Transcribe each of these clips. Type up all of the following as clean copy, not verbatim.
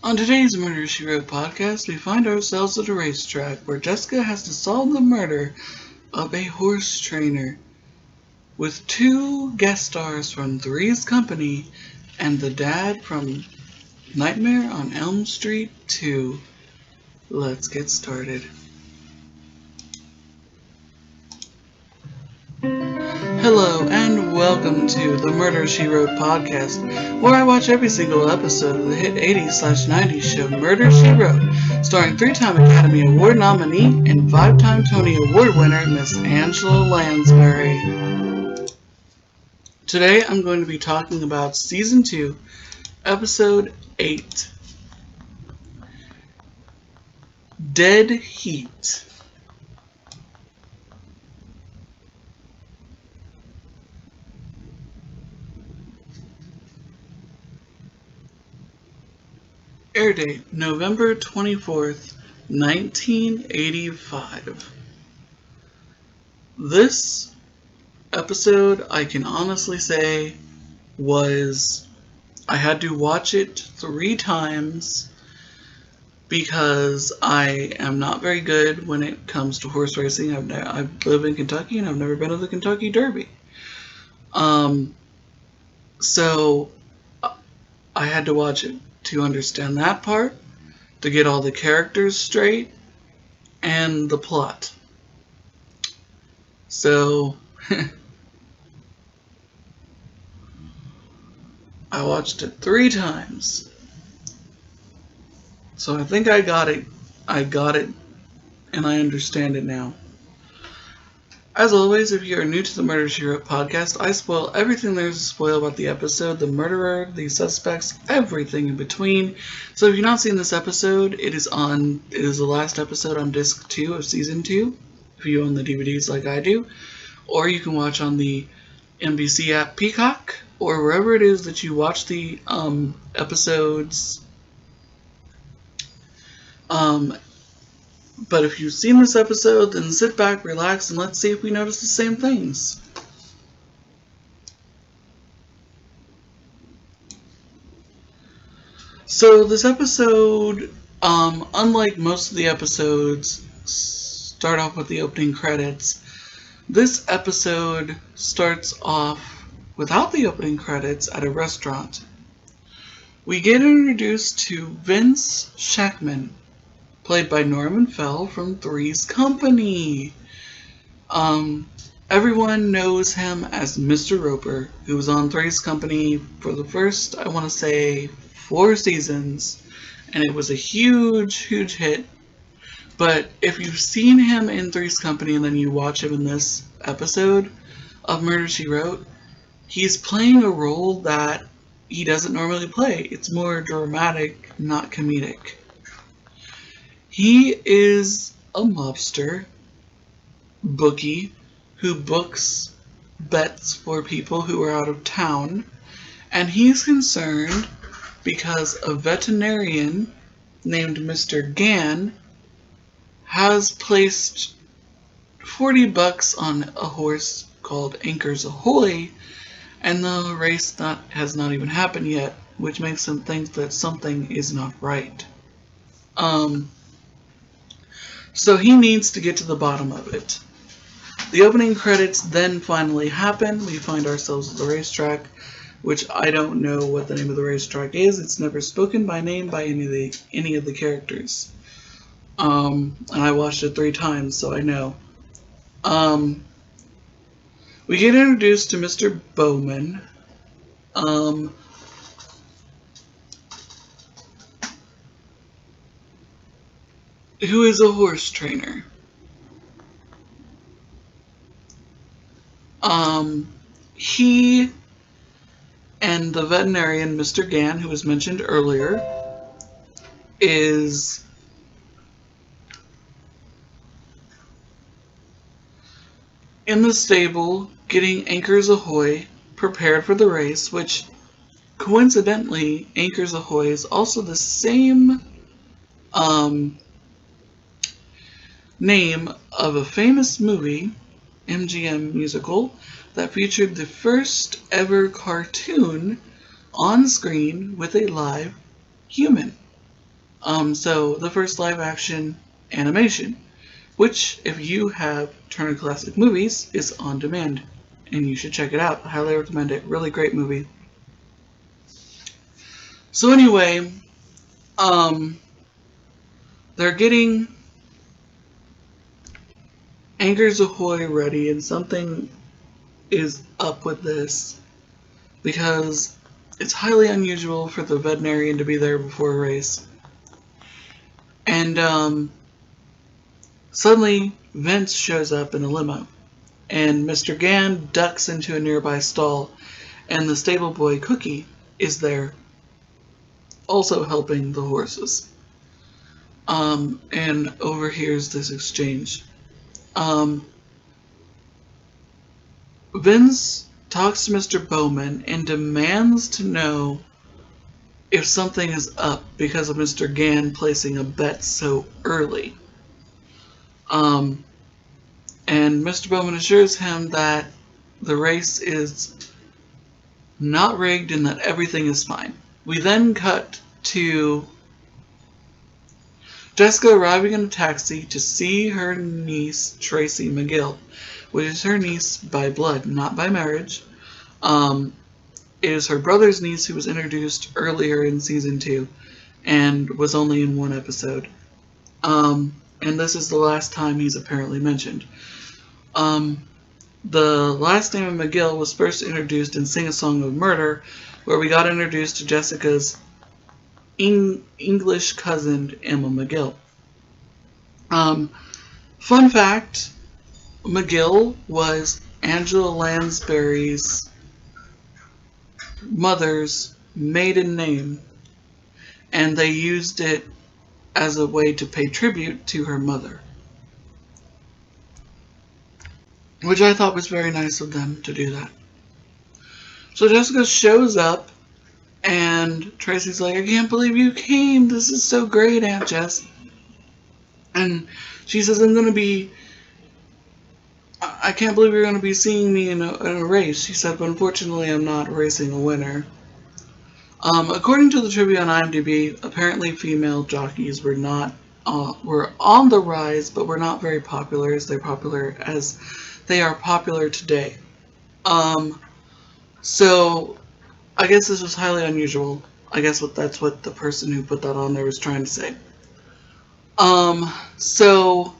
On today's Murder, She Wrote podcast, we find ourselves at a racetrack where Jessica has to solve the murder of a horse trainer with two guest stars from Three's Company and the dad from Nightmare on Elm Street 2. Let's get started. Hello and welcome to the Murder, She Wrote podcast, where I watch every single episode of the hit 80s/90s show Murder, She Wrote, starring 3-time Academy Award nominee and 5-time Tony Award winner Miss Angela Lansbury. Today I'm going to be talking about Season 2, Episode 8, Dead Heat. Air date, November 24th, 1985. This episode, I can honestly say, I had to watch it 3 times because I am not very good when it comes to horse racing. I live in Kentucky and I've never been to the Kentucky Derby. So I had to watch it to understand that part, to get all the characters straight, and the plot. So, I watched it 3 times. So I think I got it. And I understand it now. As always, if you are new to the Murder, She Wrote podcast, I spoil everything there is to spoil about the episode, the murderer, the suspects, everything in between. So if you've not seen this episode, it is the last episode on disc 2 of season 2, if you own the DVDs like I do. Or you can watch on the NBC app Peacock, or wherever it is that you watch the episodes. But if you've seen this episode, then sit back, relax, and let's see if we notice the same things. So this episode, unlike most of the episodes, start off with the opening credits. This episode starts off without the opening credits at a restaurant. We get introduced to Vince Shackman, played by Norman Fell from Three's Company. Everyone knows him as Mr. Roper, who was on Three's Company for the first, 4 seasons, and it was a huge, huge hit. But if you've seen him in Three's Company and then you watch him in this episode of Murder, She Wrote, he's playing a role that he doesn't normally play. It's more dramatic, not comedic. He is a mobster bookie who books bets for people who are out of town, and he's concerned because a veterinarian named Mr. Gann has placed $40 on a horse called Anchors Ahoy, and the race has not even happened yet, which makes him think that something is not right. So he needs to get to the bottom of it. The opening credits then finally happen. We find ourselves at the racetrack, which I don't know what the name of the racetrack is. It's never spoken by name by any of the characters. And I watched it 3 times, so I know. We get introduced to Mr. Bowman. Who is a horse trainer. He and the veterinarian, Mr. Gann, who was mentioned earlier, is in the stable getting Anchors Ahoy prepared for the race, which coincidentally, Anchors Ahoy is also the same name of a famous movie, MGM musical, that featured the first ever cartoon on screen with a live human. So the first live action animation, which, if you have Turner Classic Movies, is on demand, and you should check it out. I highly recommend it. Really great movie. So anyway, they're getting Anchors Ahoy ready, and something is up with this because it's highly unusual for the veterinarian to be there before a race. And suddenly, Vince shows up in a limo, and Mr. Gann ducks into a nearby stall, and the stable boy Cookie is there, also helping the horses. And overhears this exchange. Vince talks to Mr. Bowman and demands to know if something is up because of Mr. Gann placing a bet so early. And Mr. Bowman assures him that the race is not rigged and that everything is fine. We then cut to Jessica arriving in a taxi to see her niece, Tracy McGill, which is her niece by blood, not by marriage. It is her brother's niece who was introduced earlier in season 2 and was only in one episode. And this is the last time he's apparently mentioned. The last name of McGill was first introduced in Sing a Song of Murder, where we got introduced to Jessica's English cousin, Emma McGill. Fun fact, McGill was Angela Lansbury's mother's maiden name, and they used it as a way to pay tribute to her mother, which I thought was very nice of them to do that. So Jessica shows up, and Tracy's like, I can't believe you came. This is so great, Aunt Jess. And she says, I can't believe you're going to be seeing me in a race. She said, but unfortunately I'm not racing a winner. According to the trivia on IMDb, apparently female jockeys were on the rise, but were not very popular as they are popular today. So I guess this was highly unusual. I guess that's what the person who put that on there was trying to say. So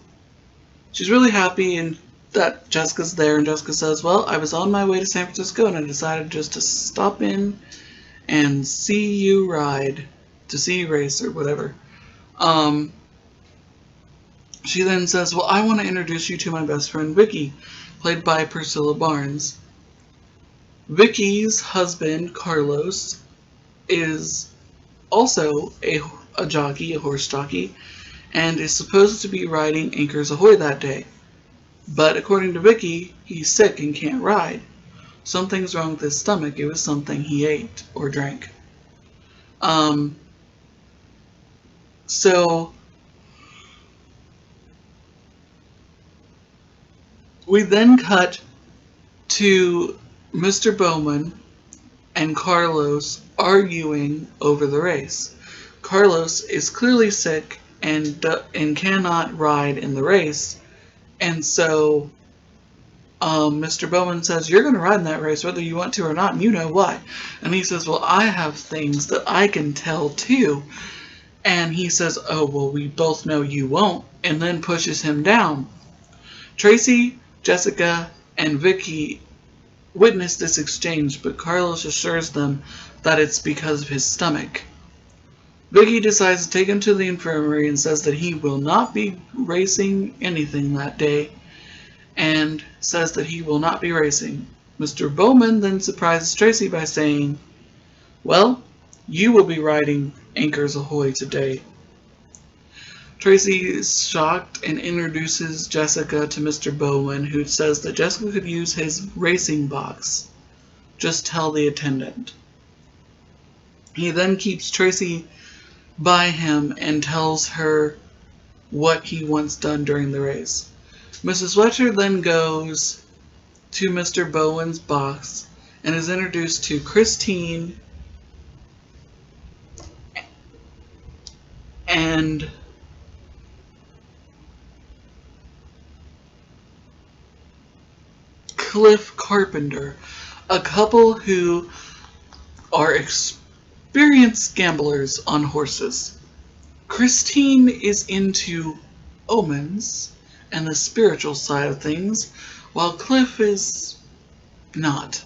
she's really happy and that Jessica's there, and Jessica says, well, I was on my way to San Francisco and I decided just to stop in and see you ride, to see you race or whatever. She then says, well, I want to introduce you to my best friend Vicky, played by Priscilla Barnes. Vicky's husband, Carlos, is also a jockey, a horse jockey, and is supposed to be riding Anchors Ahoy that day. But according to Vicky, he's sick and can't ride. Something's wrong with his stomach. It was something he ate or drank. So we then cut to Mr. Bowman and Carlos arguing over the race. Carlos is clearly sick and cannot ride in the race, and so Mr. Bowman says, you're going to ride in that race whether you want to or not, and you know why. And he says, well, I have things that I can tell too. And he says, oh, well, we both know you won't, and then pushes him down. Tracy, Jessica, and Vicky witness this exchange, but Carlos assures them that it's because of his stomach. Vicky decides to take him to the infirmary and says that he will not be racing anything that day, and says that he will not be racing. Mr. Bowman then surprises Tracy by saying, well, you will be riding Anchors Ahoy today. Tracy is shocked and introduces Jessica to Mr. Bowman, who says that Jessica could use his racing box. Just tell the attendant. He then keeps Tracy by him and tells her what he wants done during the race. Mrs. Fletcher then goes to Mr. Bowman's box and is introduced to Christine and Cliff Carpenter, a couple who are experienced gamblers on horses. Christine is into omens and the spiritual side of things, while Cliff is not.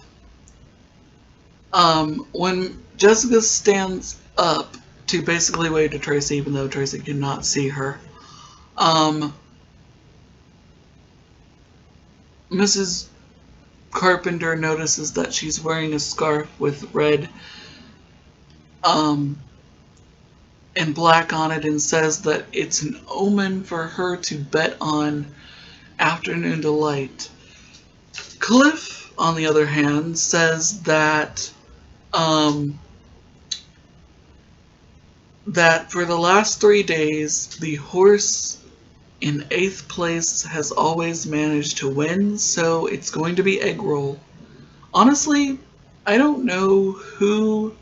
When Jessica stands up to basically wave to Tracy, even though Tracy cannot see her, Mrs. Carpenter notices that she's wearing a scarf with red and black on it, and says that it's an omen for her to bet on Afternoon Delight. Cliff, on the other hand, says that that for the last 3 days, the horse in 8th place has always managed to win, so it's going to be Egg Roll. Honestly, I don't know who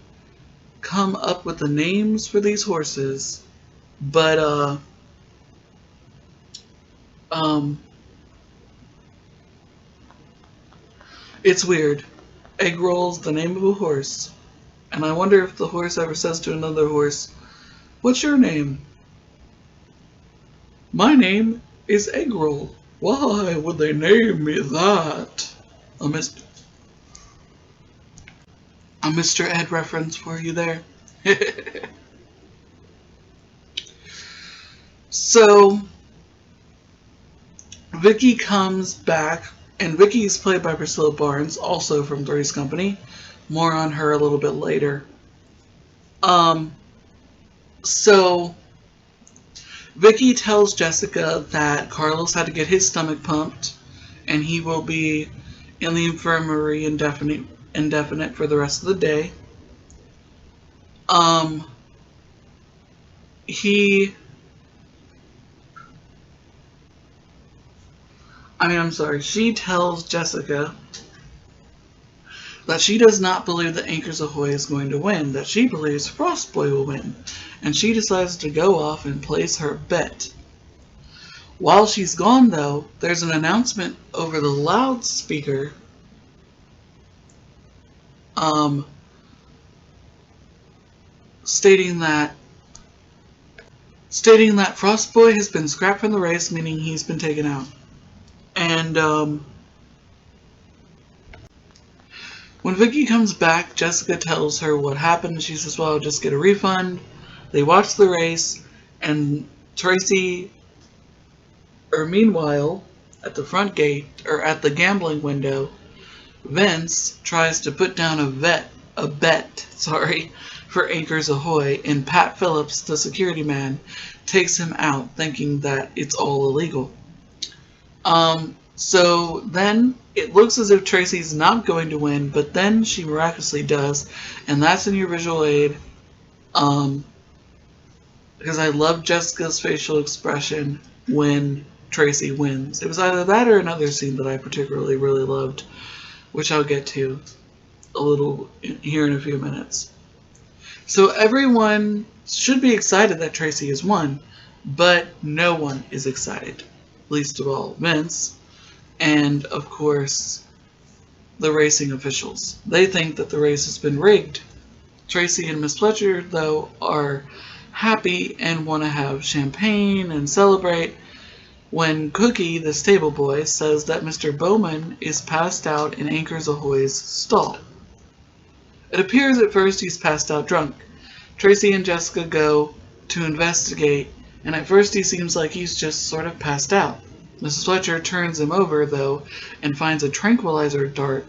come up with the names for these horses, but it's weird. Egg Roll's the name of a horse, and I wonder if the horse ever says to another horse, "What's your name?" "My name is Egg Roll." "Why would they name me that?" A Mr. Ed reference for you there. So, Vicky comes back, and Vicky is played by Priscilla Barnes, also from Three's Company. More on her a little bit later. So Vicky tells Jessica that Carlos had to get his stomach pumped, and he will be in the infirmary indefinite for the rest of the day. She tells Jessica that she does not believe that Anchors Ahoy is going to win, that she believes Frost Boy will win, and she decides to go off and place her bet. While she's gone, though, there's an announcement over the loudspeaker stating that Frost Boy has been scrapped from the race, meaning he's been taken out. And when Vicky comes back, Jessica tells her what happened. She says, "Well, I'll just get a refund." They watch the race, and meanwhile, at the front gate, or at the gambling window, Vince tries to put down a bet for Anchors Ahoy, and Pat Phillips, the security man, takes him out, thinking that it's all illegal. So then it looks as if Tracy's not going to win, but then she miraculously does, and that's in your visual aid. Because I love Jessica's facial expression when Tracy wins. It was either that or another scene that I particularly really loved, which I'll get to a little here in a few minutes. So everyone should be excited that Tracy has won, but no one is excited, least of all Vince, and of course the racing officials. They think that the race has been rigged. Tracy and Miss Fletcher, though, are happy and want to have champagne and celebrate, when Cookie, the stable boy, says that Mr. Bowman is passed out in Anchors Ahoy's stall. It appears at first he's passed out drunk. Tracy and Jessica go to investigate, and at first he seems like he's just sort of passed out. Mrs. Fletcher turns him over, though, and finds a tranquilizer dart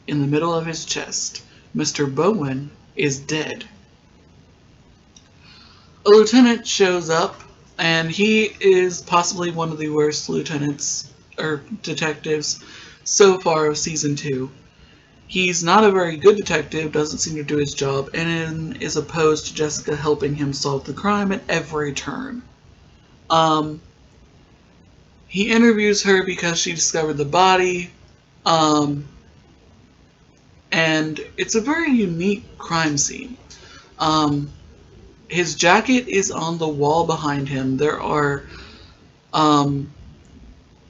in the middle of his chest. Mr. Bowman is dead. A lieutenant shows up, and he is possibly one of the worst lieutenants or detectives so far of season 2. He's not a very good detective, doesn't seem to do his job, and is opposed to Jessica helping him solve the crime at every turn. He interviews her because she discovered the body, and it's a very unique crime scene. His jacket is on the wall behind him. There are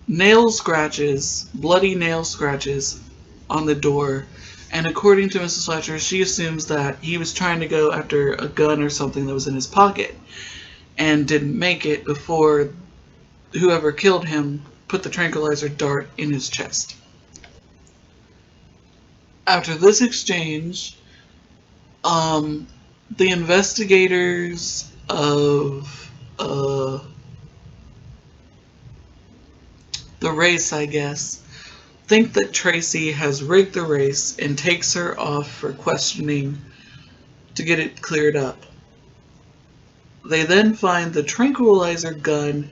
nail scratches, bloody nail scratches on the door. And according to Mrs. Fletcher, she assumes that he was trying to go after a gun or something that was in his pocket and didn't make it before whoever killed him put the tranquilizer dart in his chest. After this exchange, the investigators of the race, I guess, think that Tracy has rigged the race and takes her off for questioning to get it cleared up. They then find the tranquilizer gun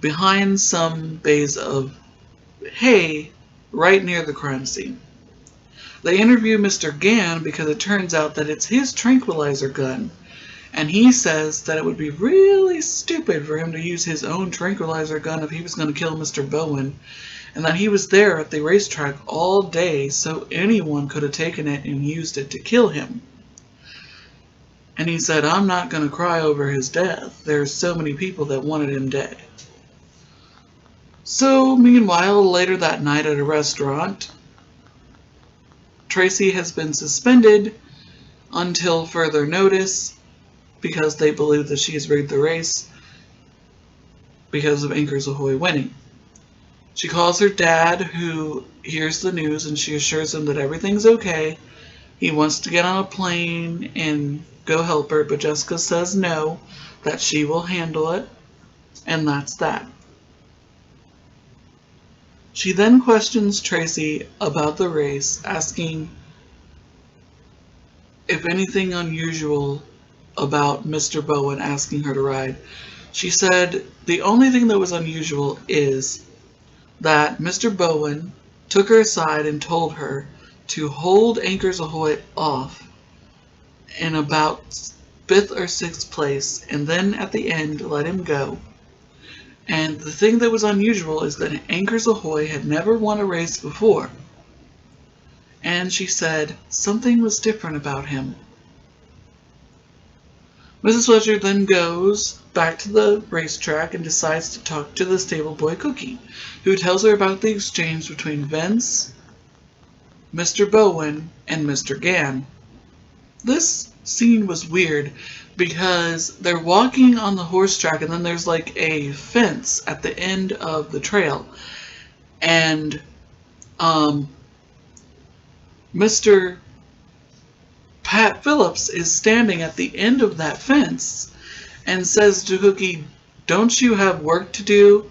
behind some bays of hay right near the crime scene. They interview Mr. Gann because it turns out that it's his tranquilizer gun, and he says that it would be really stupid for him to use his own tranquilizer gun if he was going to kill Mr. Bowen, and that he was there at the racetrack all day so anyone could have taken it and used it to kill him. And he said, I'm not going to cry over his death. There's so many people that wanted him dead. So, meanwhile, later that night at a restaurant, Tracy has been suspended until further notice because they believe that she has rigged the race because of Anchors Ahoy winning. She calls her dad, who hears the news, and she assures him that everything's okay. He wants to get on a plane and go help her, but Jessica says no, that she will handle it, and that's that. She then questions Tracy about the race, asking if anything unusual about Mr. Bowen asking her to ride. She said the only thing that was unusual is that Mr. Bowen took her aside and told her to hold Anchors Ahoy off in about 5th or 6th place, and then at the end let him go. And the thing that was unusual is that Anchors Ahoy had never won a race before. And she said something was different about him. Mrs. Fletcher then goes back to the racetrack and decides to talk to the stable boy Cookie, who tells her about the exchange between Vince, Mr. Bowen, and Mr. Gann. This scene was weird because they're walking on the horse track and then there's like a fence at the end of the trail. And Mr. Pat Phillips is standing at the end of that fence and says to Cookie, don't you have work to do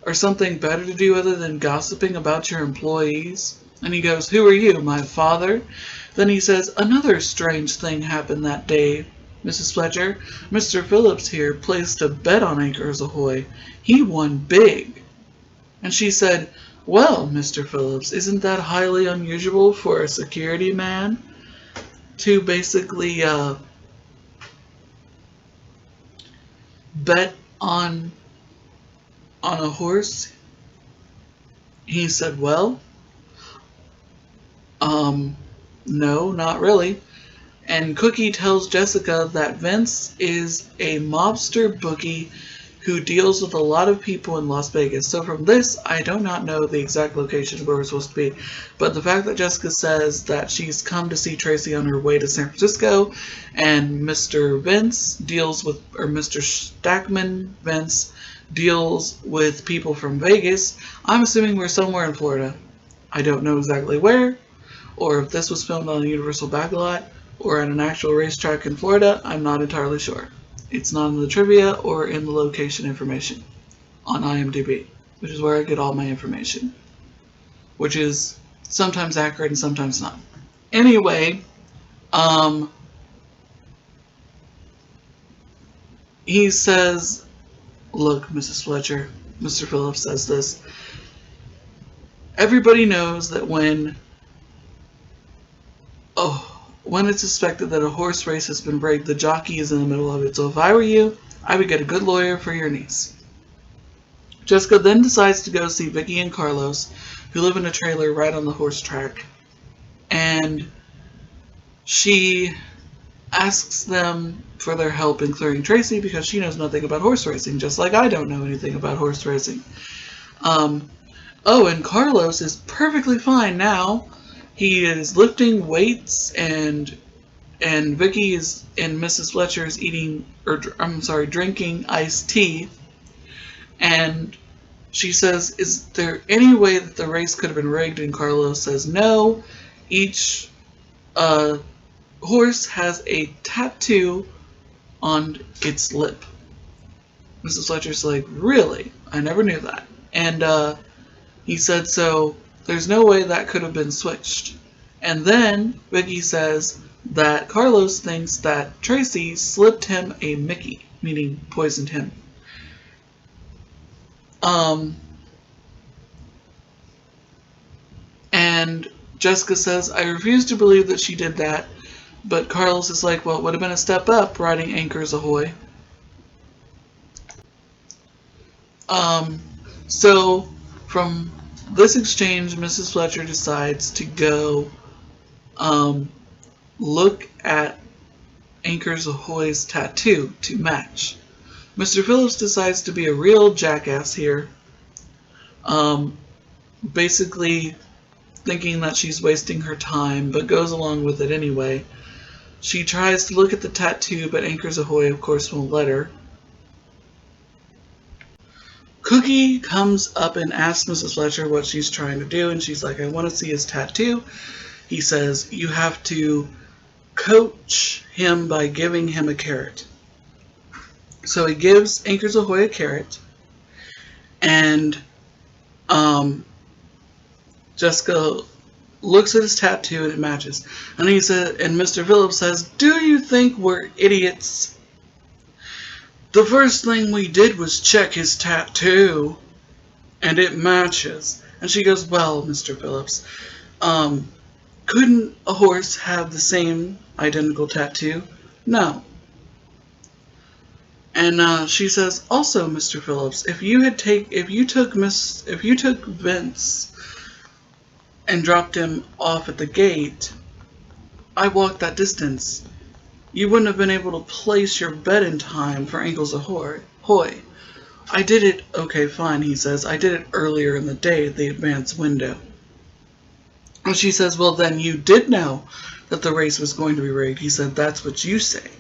or something better to do other than gossiping about your employees? And he goes, who are you, my father? Then he says, another strange thing happened that day, Mrs. Fletcher. Mr. Phillips here placed a bet on Anchors Ahoy. He won big. And she said, well, Mr. Phillips, isn't that highly unusual for a security man to basically bet on a horse? He said, well, no, not really. And Cookie tells Jessica that Vince is a mobster bookie who deals with a lot of people in Las Vegas. So from this, I do not know the exact location where we're supposed to be. But the fact that Jessica says that she's come to see Tracy on her way to San Francisco, and Mr. Stackman Vince deals with people from Vegas, I'm assuming we're somewhere in Florida. I don't know exactly where, or if this was filmed on a Universal backlot, or at an actual racetrack in Florida. I'm not entirely sure. It's not in the trivia or in the location information on IMDb, which is where I get all my information, which is sometimes accurate and sometimes not. Anyway, he says, look, Mrs. Fletcher, Mr. Phillips says this, everybody knows that when it's suspected that a horse race has been rigged, the jockey is in the middle of it. So if I were you, I would get a good lawyer for your niece. Jessica then decides to go see Vicky and Carlos, who live in a trailer right on the horse track. And she asks them for their help in clearing Tracy because she knows nothing about horse racing, just like I don't know anything about horse racing. Oh, and Carlos is perfectly fine now. He is lifting weights, and Vicky is and Mrs. Fletcher is drinking iced tea. And she says, "Is there any way that the race could have been rigged?" And Carlos says, "No. Each horse has a tattoo on its lip." Mrs. Fletcher's like, "Really? I never knew that." And he said, "So there's no way that could have been switched." And then Vicky says that Carlos thinks that Tracy slipped him a Mickey, meaning poisoned him. And Jessica says, "I refuse to believe that she did that." But Carlos is like, "Well, it would have been a step up riding Anchors Ahoy." So from this exchange, Mrs. Fletcher decides to go look at Anchors Ahoy's tattoo to match. Mr. Phillips decides to be a real jackass here, basically thinking that she's wasting her time, but goes along with it anyway. She tries to look at the tattoo, but Anchors Ahoy, of course, won't let her. Cookie comes up and asks Mrs. Fletcher what she's trying to do, and she's like, "I want to see his tattoo." He says, "You have to coach him by giving him a carrot." So he gives Anchors Ahoy a carrot, and Jessica looks at his tattoo and it matches. And he said, and Mr. Phillips says, "Do you think we're idiots? The first thing we did was check his tattoo, and it matches." And she goes, "Well, Mr. Phillips, couldn't a horse have the same identical tattoo?" "No." And she says, "Also, Mr. Phillips, if you took Vince and dropped him off at the gate, I walked that distance. You wouldn't have been able to place your bet in time for Anchors Ahoy. I did it," "Okay, fine," he says. "I did it earlier in the day at the advance window." And she says, "Well, then you did know that the race was going to be rigged." He said, "That's what you say.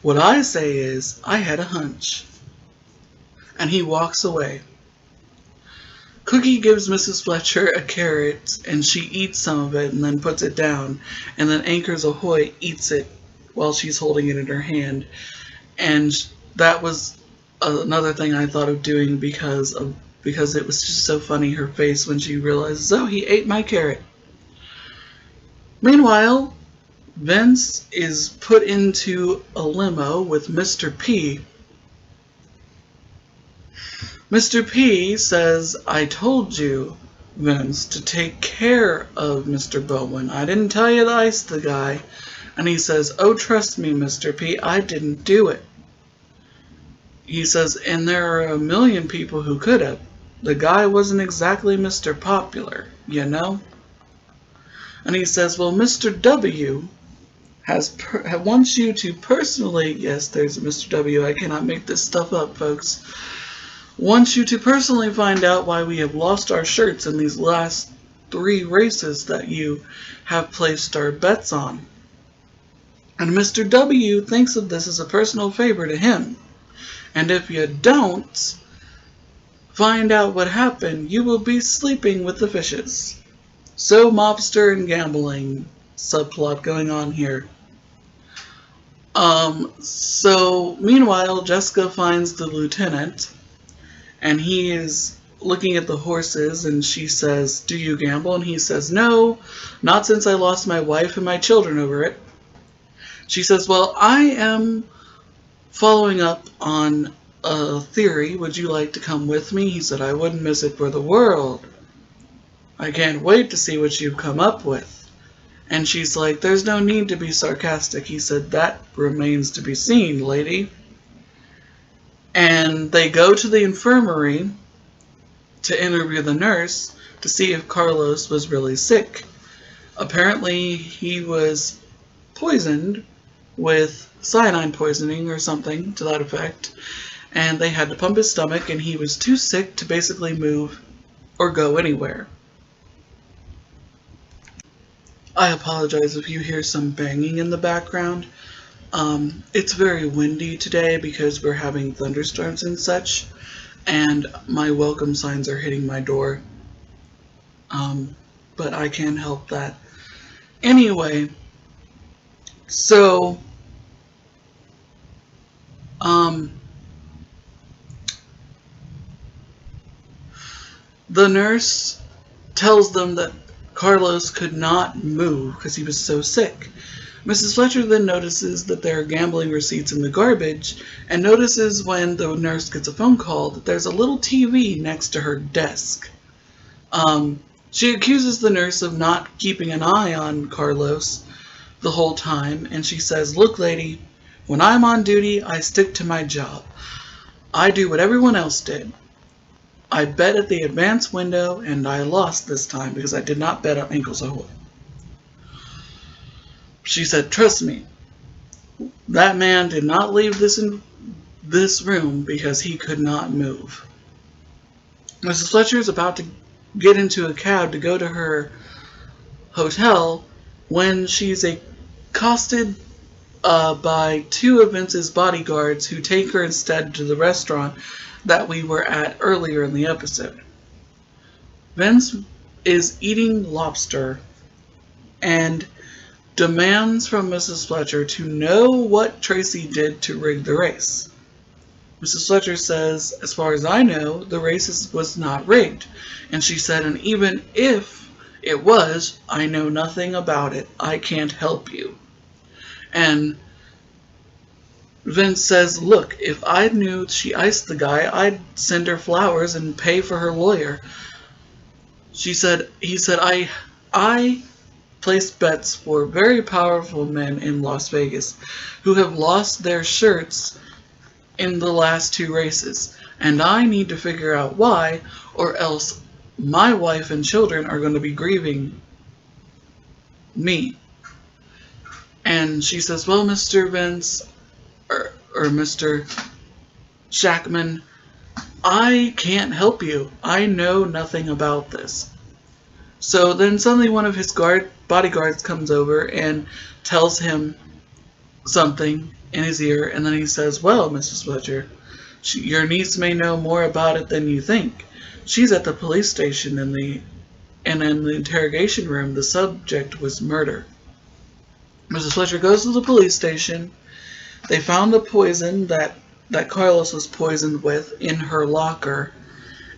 What I say is, I had a hunch." And he walks away. Cookie gives Mrs. Fletcher a carrot, and she eats some of it and then puts it down. And then Anchors Ahoy eats it while she's holding it in her hand. And that was another thing I thought of doing because it was just so funny, her face when she realizes, "Oh, he ate my carrot." Meanwhile, Vince is put into a limo with Mr. P. Mr. P says, "I told you, Vince, to take care of Mr. Bowen. I didn't tell you to ice the guy." And he says, "Oh, trust me, Mr. P, I didn't do it." He says, "And there are a million people who could have. The guy wasn't exactly Mr. Popular, you know?" And he says, "Well, Mr. W wants you to personally," yes, there's a Mr. W, I cannot make this stuff up, folks, "wants you to personally find out why we have lost our shirts in these last 3 races that you have placed our bets on. And Mr. W thinks of this as a personal favor to him. And if you don't find out what happened, you will be sleeping with the fishes." So mobster and gambling subplot going on here. So meanwhile, Jessica finds the lieutenant, and he is looking at the horses, and she says, "Do you gamble?" And he says, "No, not since I lost my wife and my children over it." She says, "Well, I am following up on a theory. Would you like to come with me?" He said, "I wouldn't miss it for the world. I can't wait to see what you've come up with." And she's like, "There's no need to be sarcastic." He said, "That remains to be seen, lady." And they go to the infirmary to interview the nurse to see if Carlos was really sick. Apparently, he was poisoned with cyanide poisoning or something to that effect, and they had to pump his stomach, and he was too sick to basically move or go anywhere. I apologize if you hear some banging in the background. It's very windy today because we're having thunderstorms and such, and my welcome signs are hitting my door. But I can't help that. Anyway, so, the nurse tells them that Carlos could not move because he was so sick. Mrs. Fletcher then notices that there are gambling receipts in the garbage and notices when the nurse gets a phone call that there's a little TV next to her desk. She accuses the nurse of not keeping an eye on Carlos the whole time, and she says, "Look, lady, when I'm on duty, I stick to my job. I do what everyone else did. I bet at the advance window, and I lost this time because I did not bet on Ankles Ahoy." She said, "Trust me, that man did not leave this room because he could not move." Mrs. Fletcher is about to get into a cab to go to her hotel when she's accosted by two of Vince's bodyguards who take her instead to the restaurant that we were at earlier in the episode. Vince is eating lobster and demands from Mrs. Fletcher to know what Tracy did to rig the race. Mrs. Fletcher says, "As far as I know, the race was not rigged." And she said, "And even if it was, I know nothing about it. I can't help you." And Vince says, "Look, if I knew she iced the guy, I'd send her flowers and pay for her lawyer." He said, I placed bets for very powerful men in Las Vegas who have lost their shirts in the last two races, and I need to figure out why, or else my wife and children are going to be grieving me." And she says, "Well, Mr. Vince, or Mr. Shackman, I can't help you. I know nothing about this." So then suddenly one of his bodyguards comes over and tells him something in his ear, and then he says, "Well, Mrs. Fletcher, your niece may know more about it than you think. She's at the police station, and in the interrogation room, the subject was murder." Mrs. Fletcher goes to the police station. They found the poison that Carlos was poisoned with in her locker,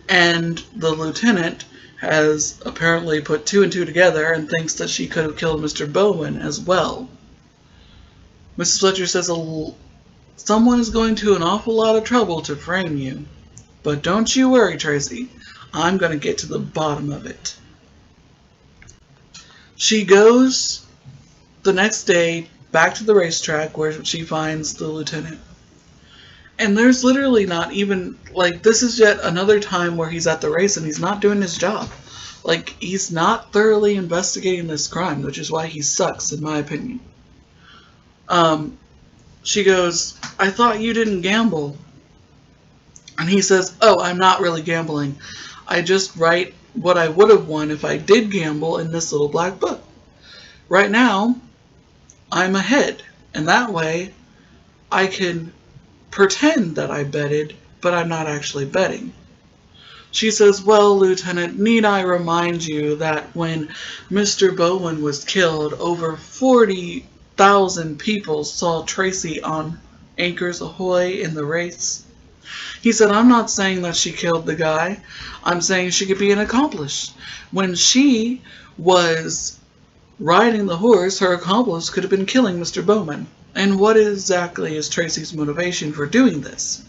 and the lieutenant has apparently put two and two together and thinks that she could have killed Mr. Bowen as well. Mrs. Fletcher says, "Someone is going to an awful lot of trouble to frame you. But don't you worry, Tracy. I'm going to get to the bottom of it." She goes the next day back to the racetrack where she finds the lieutenant. And there's literally not even, this is yet another time where he's at the race and he's not doing his job. He's not thoroughly investigating this crime, which is why he sucks, in my opinion. She goes, "I thought you didn't gamble." And he says, "Oh, I'm not really gambling. I just write what I would have won if I did gamble in this little black book. Right now, I'm ahead, and that way I can pretend that I betted, but I'm not actually betting." She says, "Well, Lieutenant, need I remind you that when Mr. Bowen was killed, over 40,000 people saw Tracy on Anchors Ahoy in the race?" He said, "I'm not saying that she killed the guy. I'm saying she could be an accomplice. When she was riding the horse, her accomplice could have been killing Mr. Bowman. And what exactly is Tracy's motivation for doing this?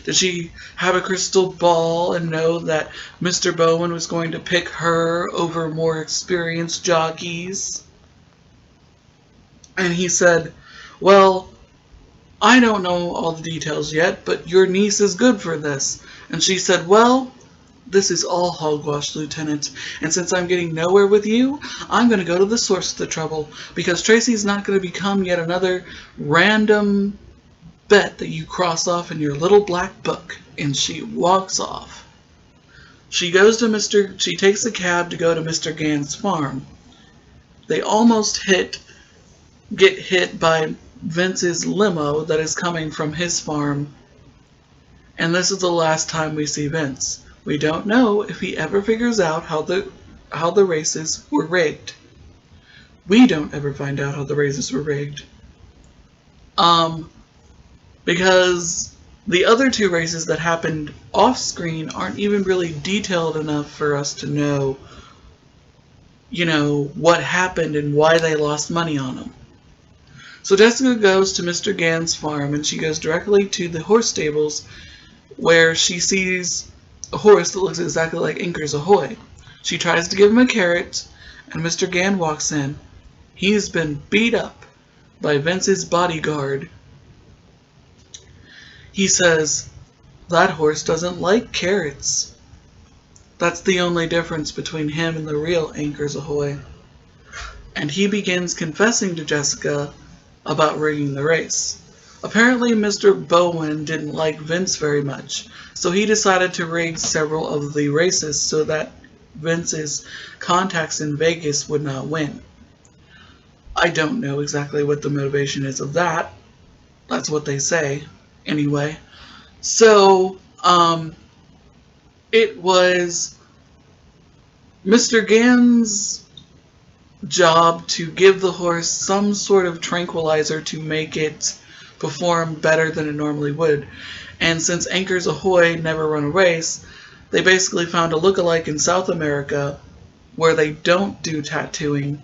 Did she have a crystal ball and know that Mr. Bowen was going to pick her over more experienced jockeys?" And he said, "Well, I don't know all the details yet, but your niece is good for this." And she said, "Well, This is all hogwash, Lieutenant, and since I'm getting nowhere with you, I'm going to go to the source of the trouble, because Tracy's not going to become yet another random bet that you cross off in your little black book. And she walks off. She takes a cab to go to Mr. Gann's farm. They almost get hit by Vince's limo that is coming from his farm, and this is the last time we see Vince. We don't know if he ever figures out how the races were rigged. We don't ever find out how the races were rigged. Because the other two races that happened off screen aren't even really detailed enough for us to know, what happened and why they lost money on them. So Jessica goes to Mr. Gann's farm, and she goes directly to the horse stables where she sees a horse that looks exactly like Anchors Ahoy. She tries to give him a carrot, and Mr. Gann walks in. He's been beat up by Vince's bodyguard. He says, "That horse doesn't like carrots." That's the only difference between him and the real Anchors Ahoy. And he begins confessing to Jessica about rigging the race. Apparently Mr. Bowen didn't like Vince very much, so he decided to rig several of the races so that Vince's contacts in Vegas would not win. I don't know exactly what the motivation is of that. That's what they say, anyway. So, it was Mr. Gann's job to give the horse some sort of tranquilizer to make it perform better than it normally would. And since Anchors Ahoy never run a race, they basically found a look-alike in South America where they don't do tattooing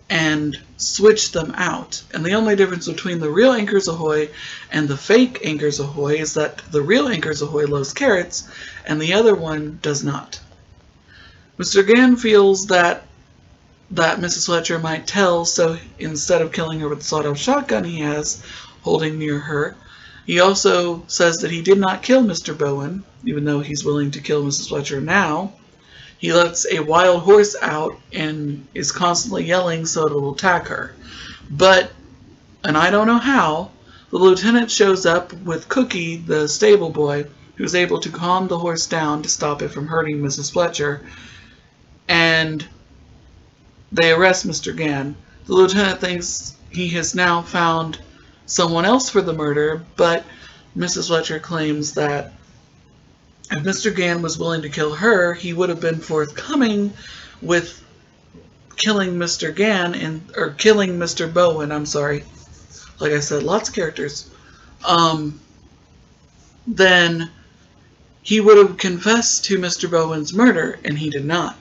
and switched them out. And the only difference between the real Anchors Ahoy and the fake Anchors Ahoy is that the real Anchors Ahoy loves carrots and the other one does not. Mr. Gann feels that Mrs. Fletcher might tell, so instead of killing her with the sawed-off shotgun he has holding near her, he also says that he did not kill Mr. Bowen, even though he's willing to kill Mrs. Fletcher now. He lets a wild horse out and is constantly yelling so it will attack her. But, and I don't know how, the lieutenant shows up with Cookie, the stable boy, who's able to calm the horse down to stop it from hurting Mrs. Fletcher, and they arrest Mr. Gann. The lieutenant thinks he has now found someone else for the murder, but Mrs. Fletcher claims that if Mr. Gann was willing to kill her, he would have been forthcoming with killing Mr. Gann or killing Mr. Bowen. I'm sorry. Like I said, lots of characters. Then he would have confessed to Mr. Bowen's murder, and he did not.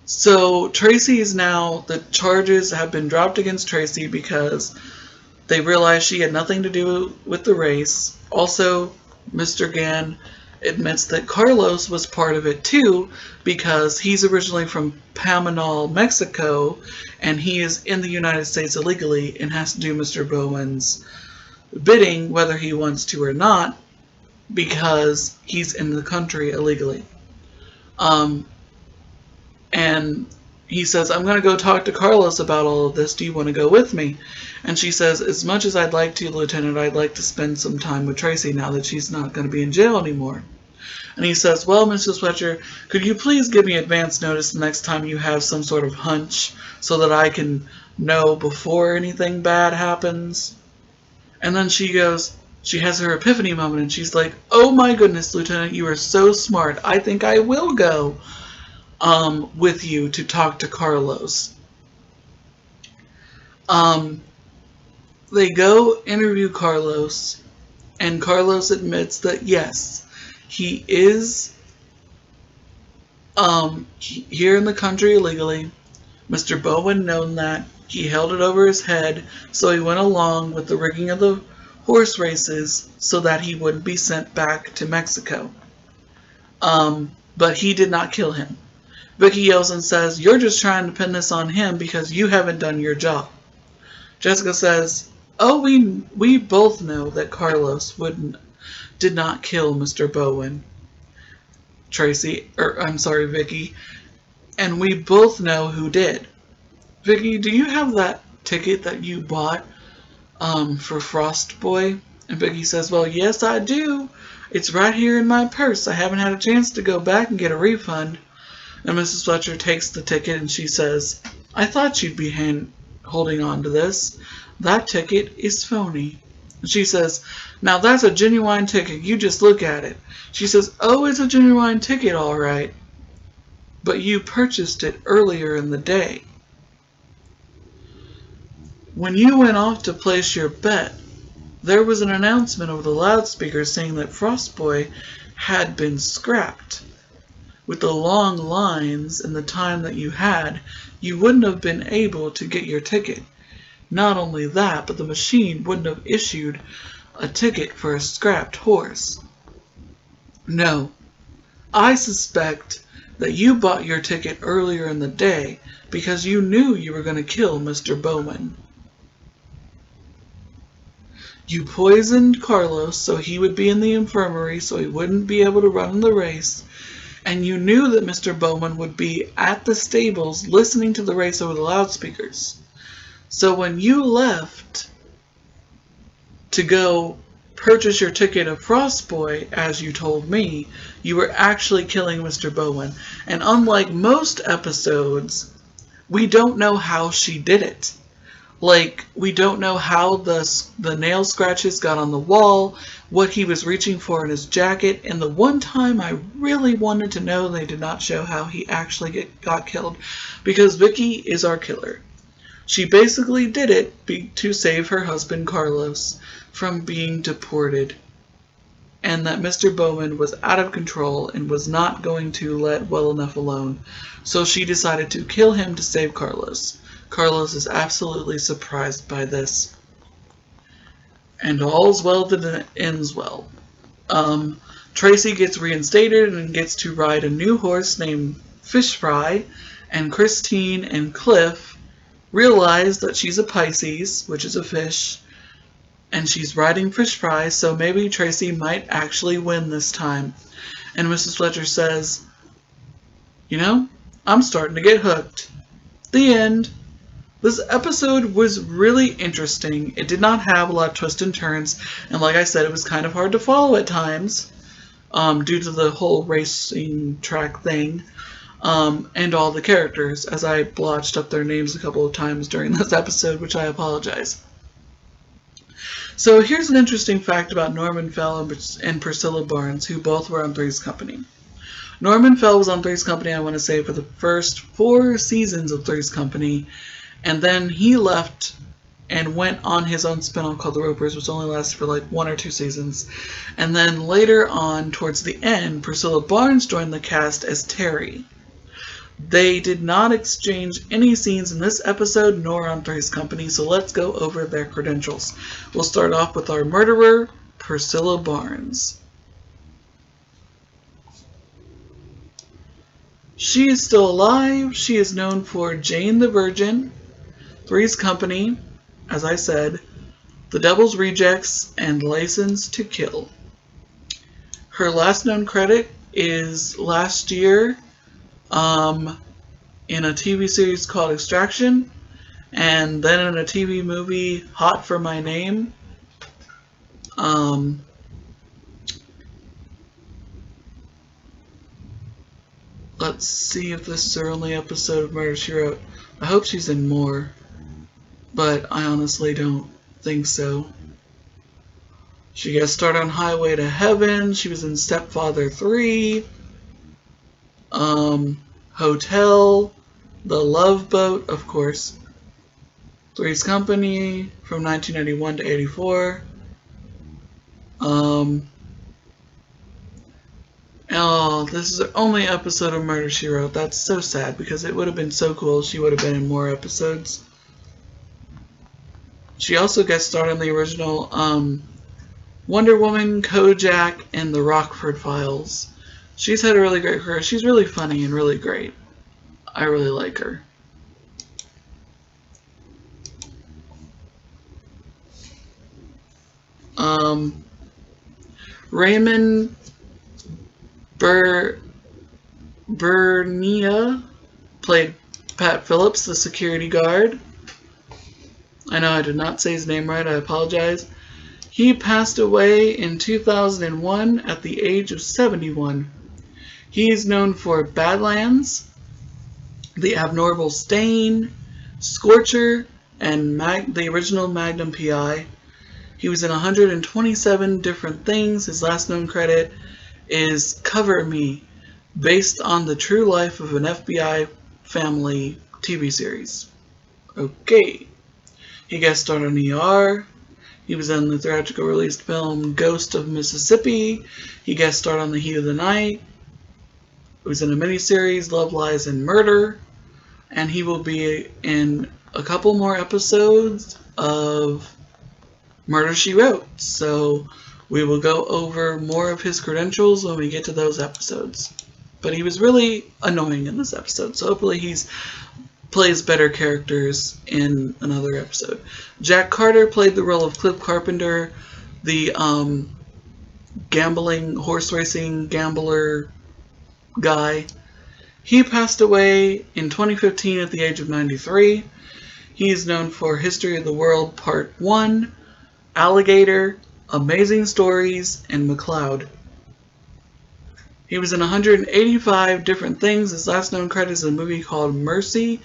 So the charges have been dropped against Tracy because they realized she had nothing to do with the race. Also, Mr. Gann admits that Carlos was part of it too because he's originally from Pamanal, Mexico, and he is in the United States illegally and has to do Mr. Bowen's bidding whether he wants to or not because he's in the country illegally. And he says, "I'm going to go talk to Carlos about all of this. Do you want to go with me?" And she says, "As much as I'd like to, Lieutenant, I'd like to spend some time with Tracy now that she's not going to be in jail anymore." And he says, "Well, Mrs. Fletcher, could you please give me advance notice the next time you have some sort of hunch so that I can know before anything bad happens?" And then she has her epiphany moment, and she's like, "Oh my goodness, Lieutenant, you are so smart. I think I will go with you to talk to Carlos." They go interview Carlos, and Carlos admits that yes, he is here in the country illegally. Mr. Bowen known that. He held it over his head, so he went along with the rigging of the horse races so that he wouldn't be sent back to Mexico. But he did not kill him. Vicky yells and says, "You're just trying to pin this on him because you haven't done your job." Jessica says, "Oh, we both know that Carlos did not kill Mr. Bowen." Tracy, or I'm sorry, Vicky, and we both know who did. Vicky, do you have that ticket that you bought for Frost Boy? And Vicky says, well, yes, I do. It's right here in my purse. I haven't had a chance to go back and get a refund. And Mrs. Fletcher takes the ticket and she says, I thought you'd be holding on to this. That ticket is phony. And she says, now that's a genuine ticket. You just look at it. She says, oh, it's a genuine ticket, all right. But you purchased it earlier in the day. When you went off to place your bet, there was an announcement over the loudspeaker saying that Frost Boy had been scrapped. With the long lines and the time that you had, you wouldn't have been able to get your ticket. Not only that, but the machine wouldn't have issued a ticket for a scrapped horse. No, I suspect that you bought your ticket earlier in the day because you knew you were going to kill Mr. Bowman. You poisoned Carlos so he would be in the infirmary so he wouldn't be able to run the race. And you knew that Mr. Bowman would be at the stables listening to the race over the loudspeakers. So when you left to go purchase your ticket of Frost Boy, as you told me, you were actually killing Mr. Bowman. And unlike most episodes, we don't know how she did it. Like, we don't know how the nail scratches got on the wall, what he was reaching for in his jacket, and the one time I really wanted to know, they did not show how he actually got killed, because Vicky is our killer. She basically did it to save her husband Carlos from being deported, and that Mr. Bowman was out of control and was not going to let well enough alone, so she decided to kill him to save Carlos. Carlos is absolutely surprised by this. And all's well that ends well. Tracy gets reinstated and gets to ride a new horse named Fish Fry, and Christine and Cliff realize that she's a Pisces, which is a fish, and she's riding Fish Fry, so maybe Tracy might actually win this time. And Mrs. Fletcher says, you know, I'm starting to get hooked. The end. This episode was really interesting. It did not have a lot of twists and turns, and like I said, it was kind of hard to follow at times, due to the whole racing track thing, and all the characters, as I blotched up their names a couple of times during this episode, which I apologize. So here's an interesting fact about Norman Fell and Priscilla Barnes, who both were on Three's Company. Norman Fell was on Three's Company, I want to say, for the first 4 seasons of Three's Company, and then he left and went on his own spin-off called The Ropers, which only lasted for like 1 or 2 seasons. And then later on, towards the end, Priscilla Barnes joined the cast as Terry. They did not exchange any scenes in this episode nor on Three's Company, so let's go over their credentials. We'll start off with our murderer, Priscilla Barnes. She is still alive. She is known for Jane the Virgin, Three's Company, as I said, The Devil's Rejects, and License to Kill. Her last known credit is last year in a TV series called Extraction, and then in a TV movie, Hot for My Name. Let's see if this is her only episode of Murder, She Wrote. I hope she's in more, but I honestly don't think so. She guest starred on Highway to Heaven. She was in Stepfather 3, Hotel, The Love Boat, of course, Three's Company from 1991 to 84. Oh, this is the only episode of Murder, She Wrote. That's so sad, because it would have been so cool if she would have been in more episodes. She also guest starred in the original Wonder Woman, Kojak, and The Rockford Files. She's had a really great career. She's really funny and really great. I really like her. Raymond Bernia played Pat Phillips, the security guard. I know I did not say his name right, I apologize. He passed away in 2001 at the age of 71. He is known for Badlands, The Abnormal Stain, Scorcher, and the original Magnum PI. He was in 127 different things. His last known credit is Cover Me, based on the true life of an FBI family TV series. Okay. He guest starred on ER. He was in the theatrical released film Ghost of Mississippi. He guest starred on The Heat of the Night. He was in a miniseries, Love, Lies, and Murder. And he will be in a couple more episodes of Murder, She Wrote. So we will go over more of his credentials when we get to those episodes. But he was really annoying in this episode, so hopefully he's plays better characters in another episode. Jack Carter played the role of Cliff Carpenter, the gambling, horse racing gambler guy. He passed away in 2015 at the age of 93. He is known for History of the World Part 1, Alligator, Amazing Stories, and McCloud. He was in 185 different things. His last known credit is a movie called Mercy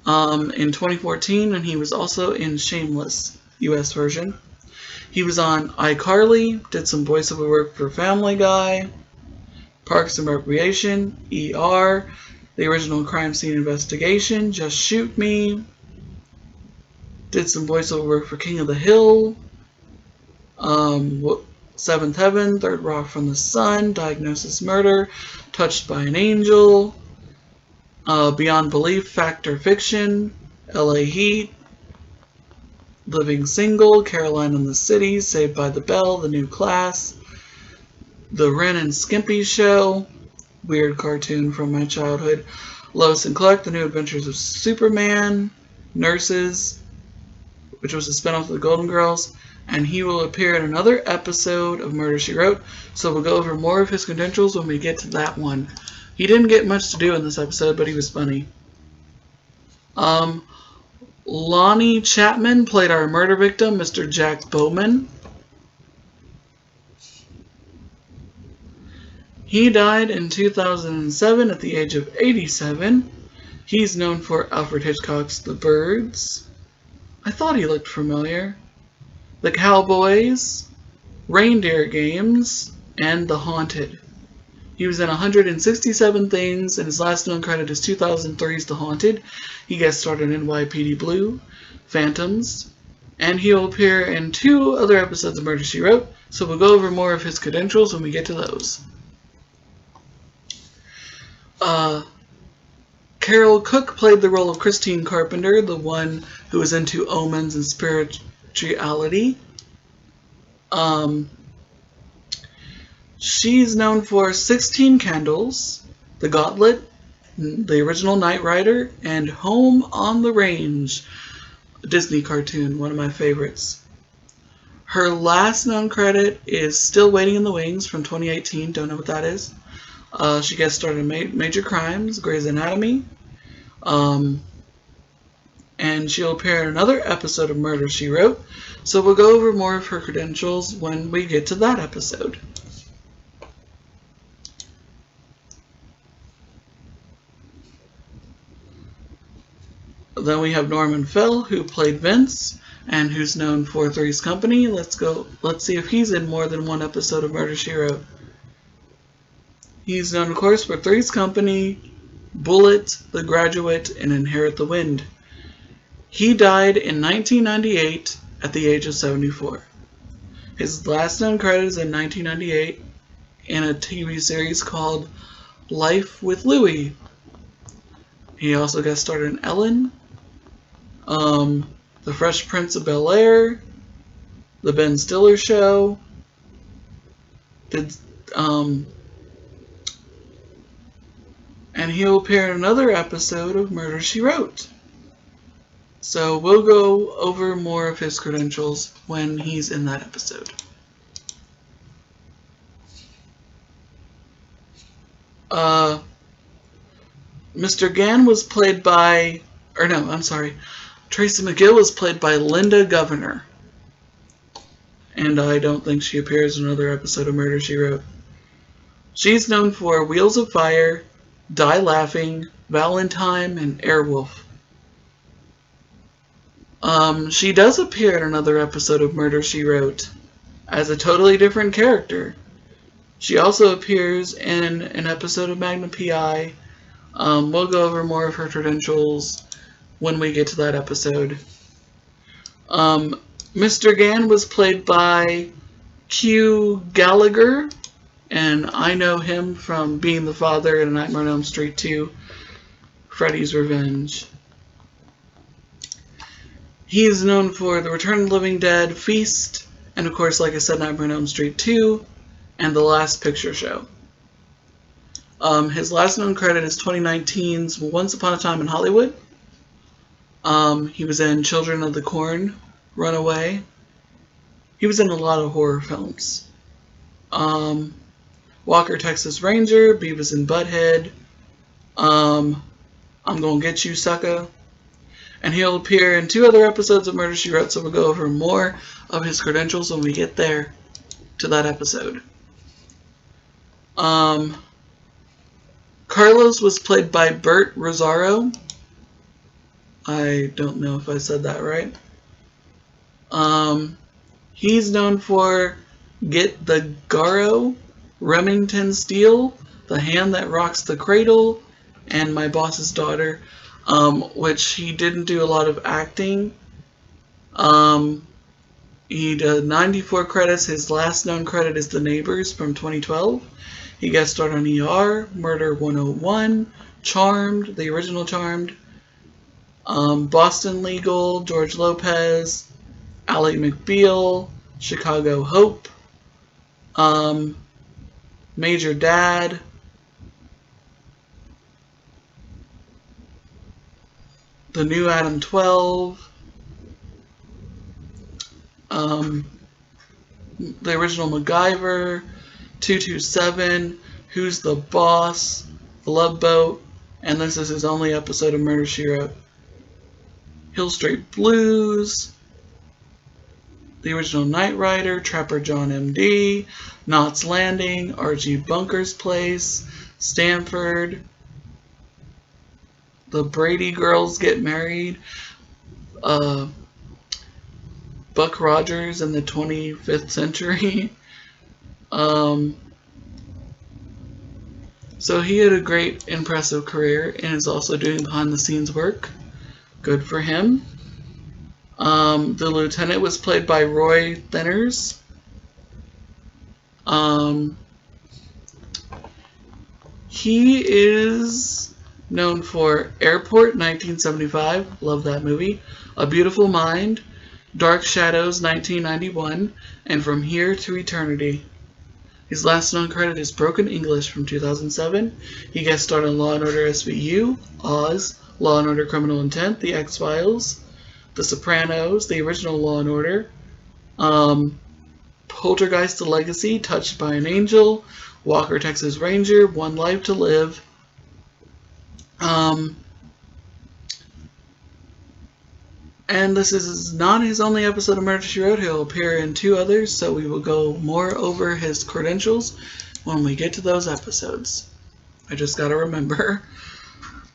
in 2014, and he was also in Shameless, US version. He was on iCarly, did some voiceover work for Family Guy, Parks and Recreation, ER, The Original Crime Scene Investigation, Just Shoot Me, did some voiceover work for King of the Hill, Seventh Heaven, Third Rock from the Sun, Diagnosis Murder, Touched by an Angel, Beyond Belief, Fact or Fiction, LA Heat, Living Single, Caroline in the City, Saved by the Bell, The New Class, The Ren and Skimpy Show, weird cartoon from my childhood, Lois and Clark, The New Adventures of Superman, Nurses, which was a spinoff of the Golden Girls, and he will appear in another episode of Murder, She Wrote, so we'll go over more of his credentials when we get to that one. He didn't get much to do in this episode, but he was funny. Lonnie Chapman played our murder victim, Mr. Jack Bowman. He died in 2007 at the age of 87. He's known for Alfred Hitchcock's The Birds. I thought he looked familiar. The Cowboys, Reindeer Games, and The Haunted. He was in 167 things, and his last known credit is 2003's The Haunted. He guest starred in NYPD Blue, Phantoms, and he will appear in 2 other episodes of Murder, She Wrote, so we'll go over more of his credentials when we get to those. Carol Cook played the role of Christine Carpenter, the one who was into omens and spirituality. She's known for 16 Candles, The Gauntlet, the original Knight Rider, and Home on the Range, a Disney cartoon, one of my favorites. Her last known credit is Still Waiting in the Wings from 2018, don't know what that is. She guest starred in Major Crimes, Grey's Anatomy, and she'll appear in another episode of Murder, She Wrote, so we'll go over more of her credentials when we get to that episode. Then we have Norman Fell, who played Vince, and who's known for Three's Company. Let's see if he's in more than one episode of Murder, She Wrote. He's known, of course, for Three's Company, Bullet, The Graduate, and Inherit the Wind. He died in 1998 at the age of 74. His last known credit is in 1998 in a TV series called Life with Louie. He also guest starred in Ellen, The Fresh Prince of Bel-Air, The Ben Stiller Show, and he'll appear in another episode of Murder, She Wrote. So we'll go over more of his credentials when he's in that episode. Mr. Gann was played by, or no, I'm sorry, Tracy McGill was played by Linda Governor. And I don't think she appears in another episode of Murder, She Wrote. She's known for Wheels of Fire, Die Laughing, Valentine, and Airwolf. She does appear in another episode of Murder, She Wrote as a totally different character. She also appears in an episode of Magnum P.I. We'll go over more of her credentials when we get to that episode. Mr. Gann was played by Q Gallagher, and I know him from being the father in Nightmare on Elm Street 2, Freddy's Revenge. He is known for The Return of the Living Dead, Feast, and of course, like I said, Nightmare on Elm Street 2, and The Last Picture Show. His last known credit is 2019's Once Upon a Time in Hollywood. He was in Children of the Corn, Runaway. He was in a lot of horror films. Walker, Texas Ranger, Beavis and Butthead, I'm Gonna Get You, Sucker. And he'll appear in 2 other episodes of Murder, She Wrote, so we'll go over more of his credentials when we get there to that episode. Carlos was played by Bert Rosario. I don't know if I said that right. He's known for Get the Garo, Remington Steele, The Hand That Rocks the Cradle, and My Boss's Daughter, which he didn't do a lot of acting. He did 94 credits. His last known credit is The Neighbors from 2012. He guest starred on ER, Murder 101, Charmed, the original Charmed, Boston Legal, George Lopez, Ally McBeal, Chicago Hope, Major Dad, The New Adam 12, the original MacGyver, 227, Who's the Boss, The Love Boat, and this is his only episode of Murder, She Wrote. Hill Street Blues, the original Knight Rider, Trapper John M.D., Knots Landing, R.G. Bunker's Place, Stanford, The Brady Girls Get Married, Buck Rogers in the 25th Century. So he had a great, impressive career and is also doing behind-the-scenes work. Good for him. The lieutenant was played by Roy Thinners. He is known for Airport, 1975. Love that movie. A Beautiful Mind, Dark Shadows, 1991, and From Here to Eternity. His last known credit is Broken English from 2007. He guest starred on Law & Order SVU, Oz, Law & Order Criminal Intent, The X-Files, The Sopranos, the original Law & Order, Poltergeist: The Legacy, Touched by an Angel, Walker, Texas Ranger, One Life to Live. And this is not his only episode of Murder, She Wrote. He'll appear in 2 others, so we will go more over his credentials when we get to those episodes. I just gotta remember.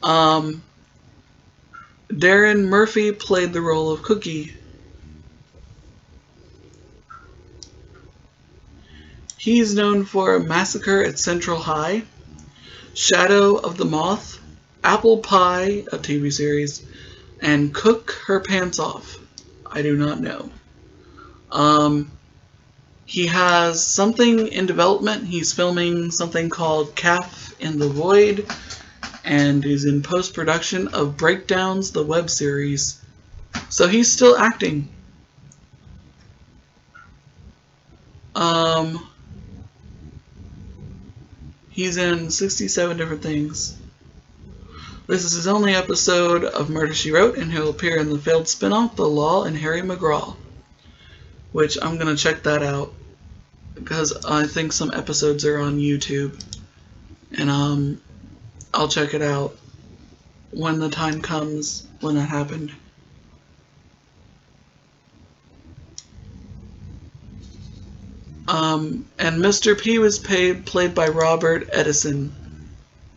Darren Murphy played the role of Cookie. He's known for Massacre at Central High, Shadow of the Moth, Apple Pie, a TV series, and Cook Her Pants Off. I do not know. He has something in development. He's filming something called Calf in the Void, and is in post-production of Breakdowns, the web series. So he's still acting. He's in 67 different things. This is his only episode of Murder, She Wrote, and he'll appear in the failed spin-off, The Law and Harry McGraw, which I'm going to check that out, because I think some episodes are on YouTube, and I'll check it out when the time comes when that happened. And Mr. P was played by Robert Edison,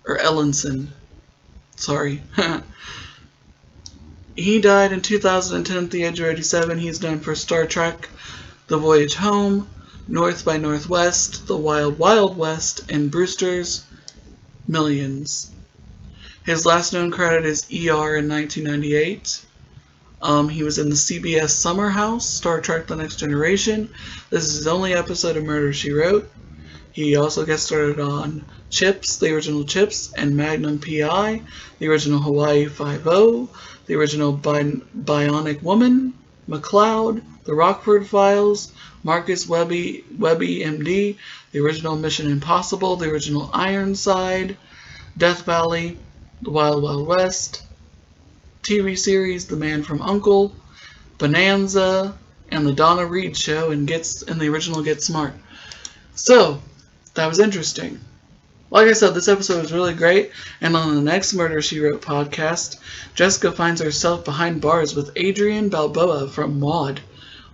or Ellenson. Sorry. He died in 2010 at the age of 87. He's known for Star Trek, The Voyage Home, North by Northwest, The Wild Wild West, and Brewster's Millions. His last known credit is ER in 1998. He was in the CBS Summer House, Star Trek The Next Generation. This is his only episode of Murder, She Wrote. He also gets started on Chips, the original Chips, and Magnum P.I., the original Hawaii Five-0, the original Bionic Woman, McCloud, The Rockford Files, Marcus Webby MD, the original Mission Impossible, the original Ironside, Death Valley, The Wild Wild West, TV series The Man from U.N.C.L.E., Bonanza, and The Donna Reed Show, and the original Get Smart. So, that was interesting. Like I said, this episode was really great, and on the next Murder, She Wrote podcast, Jessica finds herself behind bars with Adrian Balboa from Maude.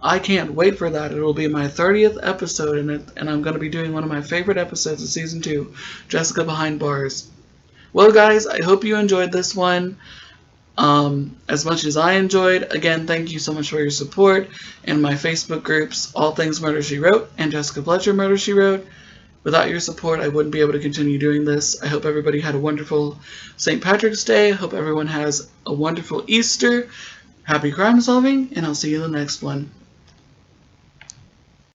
I can't wait for that. It will be my 30th episode, and I'm going to be doing one of my favorite episodes of Season 2, Jessica Behind Bars. Well, guys, I hope you enjoyed this one as much as I enjoyed. Again, thank you so much for your support in my Facebook groups, All Things Murder, She Wrote, and Jessica Fletcher Murder, She Wrote. Without your support, I wouldn't be able to continue doing this. I hope everybody had a wonderful St. Patrick's Day. I hope everyone has a wonderful Easter. Happy crime solving, and I'll see you in the next one.